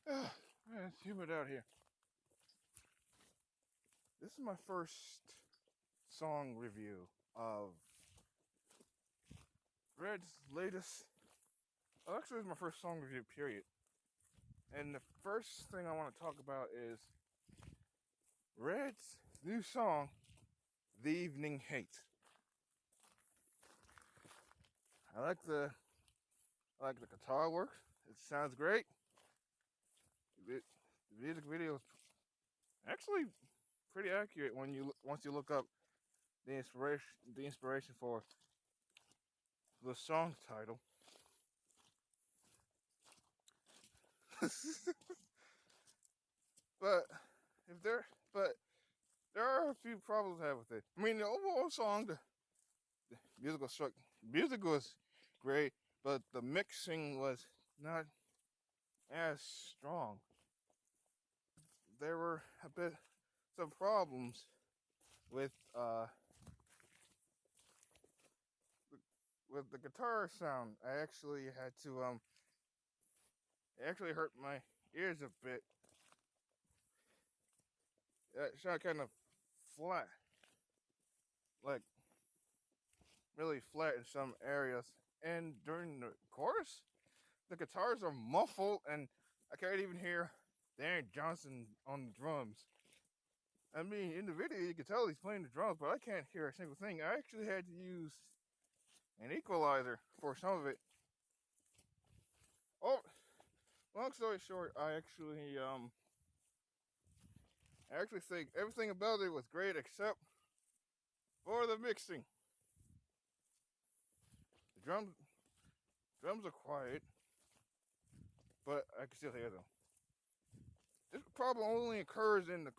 Man, it's humid out here. This is my first song review of Red's latest. Well, actually, it's my first song review, period. And the first thing I want to talk about is Red's new song, "The Evening Hate." I like the guitar work. It sounds great. The music video is actually pretty accurate once you look up the inspiration for the song title. but but there are a few problems I have with it. I mean, the overall song, the music was great, but the mixing was not as strong. There were some problems with with the guitar sound. I actually had to it actually hurt my ears a bit. It sounded kind of flat, like really flat in some areas. And during the chorus, the guitars are muffled, and I can't even hear Darren Johnson on the drums. I mean, in the video, you can tell he's playing the drums, but I can't hear a single thing. I actually had to use an equalizer for some of it. Oh, long story short, I actually think everything about it was great except for the mixing. The drums are quiet, but I can still hear them. This problem only occurs in the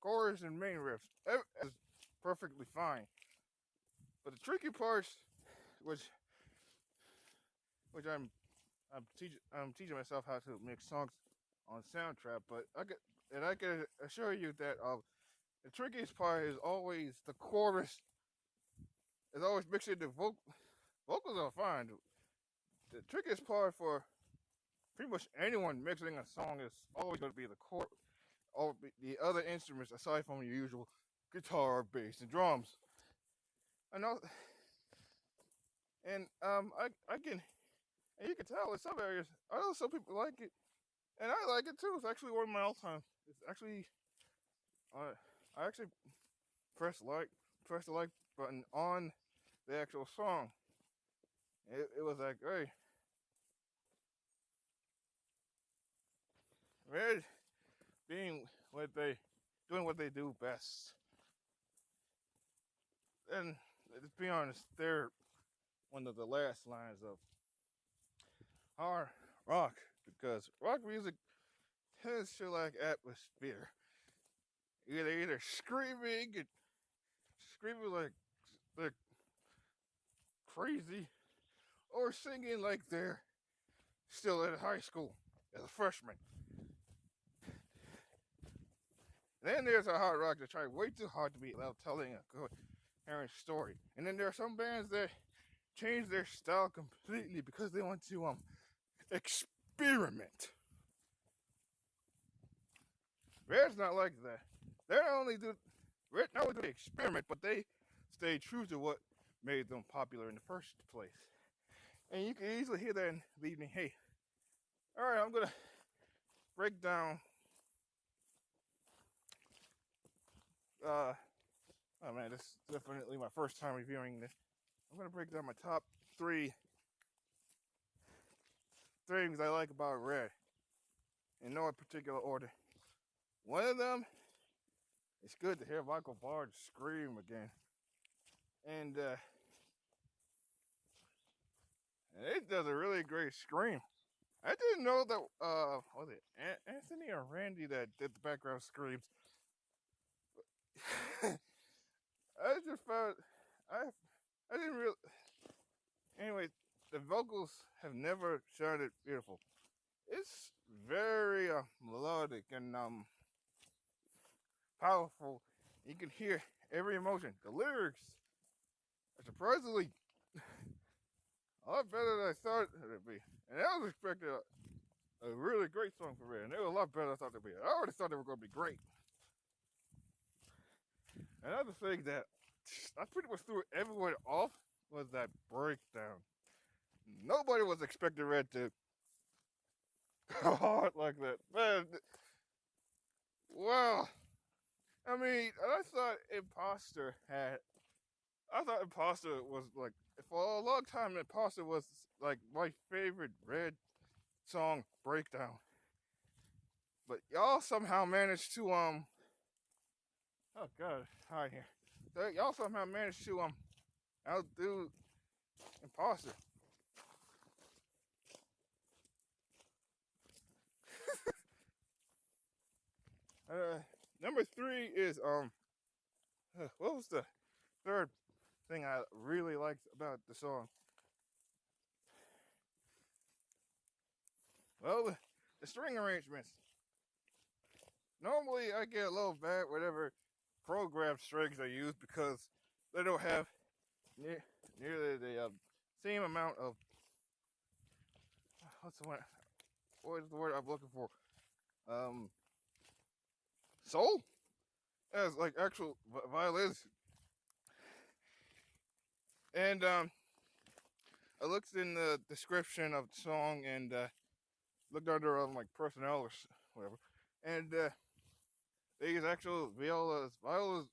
chorus and main riffs. It's perfectly fine, but the tricky parts, which I'm teaching myself how to mix songs on Soundtrap, but I can assure you that the trickiest part is always the chorus. Is always mixing the vocals are fine. The trickiest part for pretty much anyone mixing a song is always going to be the chord, all the other instruments aside from your usual guitar, bass, and drums. I know, and I can, and you can tell in some areas. I know some people like it, and I like it too. It's actually one of my all-time. It's actually, I actually press the like button on the actual song. It was like, hey, Red doing what they do best. And let's be honest, they're one of the last lines of hard rock, because rock music tends to lack atmosphere. Either screaming like they're crazy, or singing like they're still in high school as a freshman. Then there's a hard rock that try way too hard to be without telling a coherent story. And then there are some bands that change their style completely because they want to experiment. Red's not like that. Red not only do they experiment, but they stay true to what made them popular in the first place. And you can easily hear that in the evening. Hey, all right, I'm gonna break down. Oh man, this is definitely my first time reviewing this. I'm gonna break down my top three things I like about Red in no particular order. One of them, it's good to hear Michael Bard scream again, and it does a really great scream. I didn't know that was it Anthony or Randy that did the background screams. I just found I didn't really. Anyway, the vocals have never sounded beautiful. It's very melodic and powerful. You can hear every emotion. The lyrics are surprisingly a lot better than I thought it would be, and I was expecting a really a great song for Red, and they were a lot better than I thought they'd be. I already thought they were going to be great. Another thing that I pretty much threw everyone off was that breakdown. Nobody was expecting Red to go hard like that. Man, wow. I mean, I thought Imposter was like, for a long time, Imposter was like my favorite Red song breakdown. But y'all somehow managed to, oh god, hi here. So y'all somehow managed to, outdo Imposter. Number 3 is, what was the third thing I really liked about the song? Well, the string arrangements. Normally, I get a little bad whatever programmed strings I use because they don't have nearly the same amount of what is the word I'm looking for? Soul as like actual violins. And I looked in the description of the song and looked under like personnel or whatever, and these actual violas, and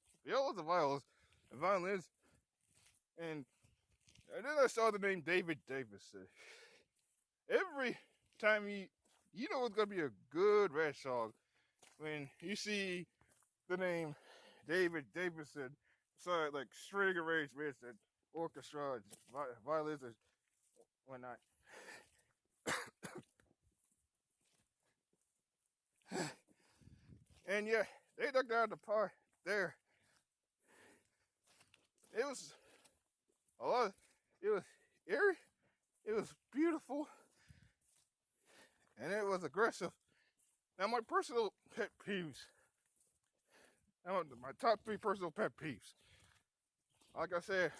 violins, and then I saw the name David Davis. Every time you know it's gonna be a good Red song when you see the name David Davison, so like string arrangements and orchestra, and violins and whatnot. And yeah, they knocked out the part there. It was a lot. It was eerie. It was beautiful, and it was aggressive. Now my personal pet peeves. My top 3 personal pet peeves. Like I said,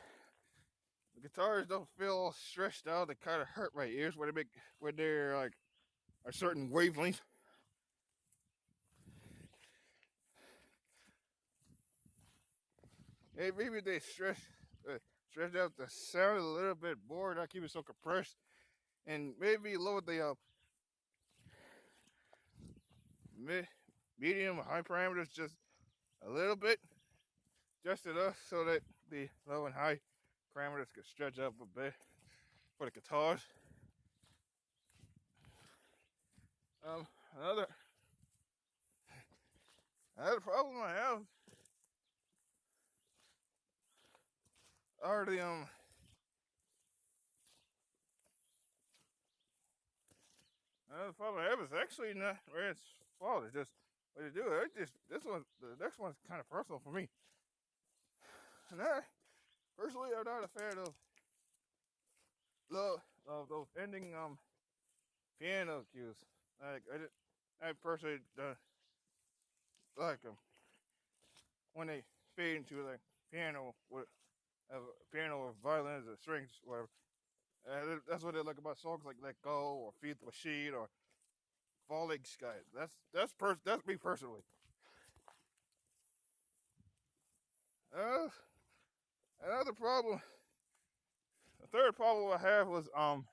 the guitars don't feel all stretched out. They kind of hurt my ears when they're like a certain wavelength. Hey, maybe they stretch out the sound a little bit more, not keep it so compressed, and maybe lower the medium high parameters just a little bit, just enough so that the low and high parameters can stretch up a bit for the guitars. Another problem I have are the another problem I have is actually not Red's fault. It's just what they do. The next one's kind of personal for me. And personally, I'm not a fan of those ending piano cues. I personally like them when they fade into like piano with piano or violins or strings, whatever. That's what I like about songs like "Let Go" or "Feed the Machine" or "Falling Sky." That's me personally. Another problem. The third problem I have was I'm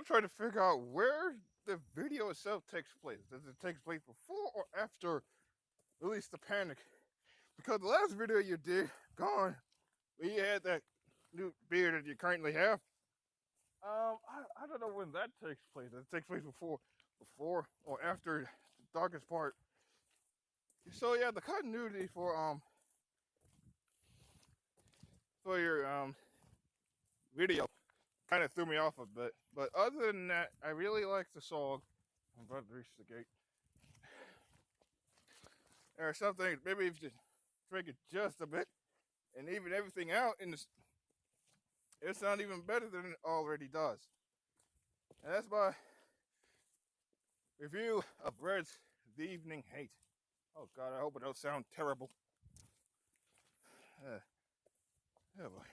trying to figure out where the video itself takes place. Does it take place before or after Release the Panic? Because the last video you did, Gone, where you had that new beard that you currently have, I don't know when that takes place. Does it take place before or after the darkest part? So yeah, the continuity for your video kind of threw me off a bit. But other than that, I really like the song. I'm about to reach the gate. There are some things, maybe if you drink it just a bit and even everything out in this, it sounds even better than it already does. And that's my review of Red's The Evening Hate. Oh god, I hope it don't sound terrible. Oh boy.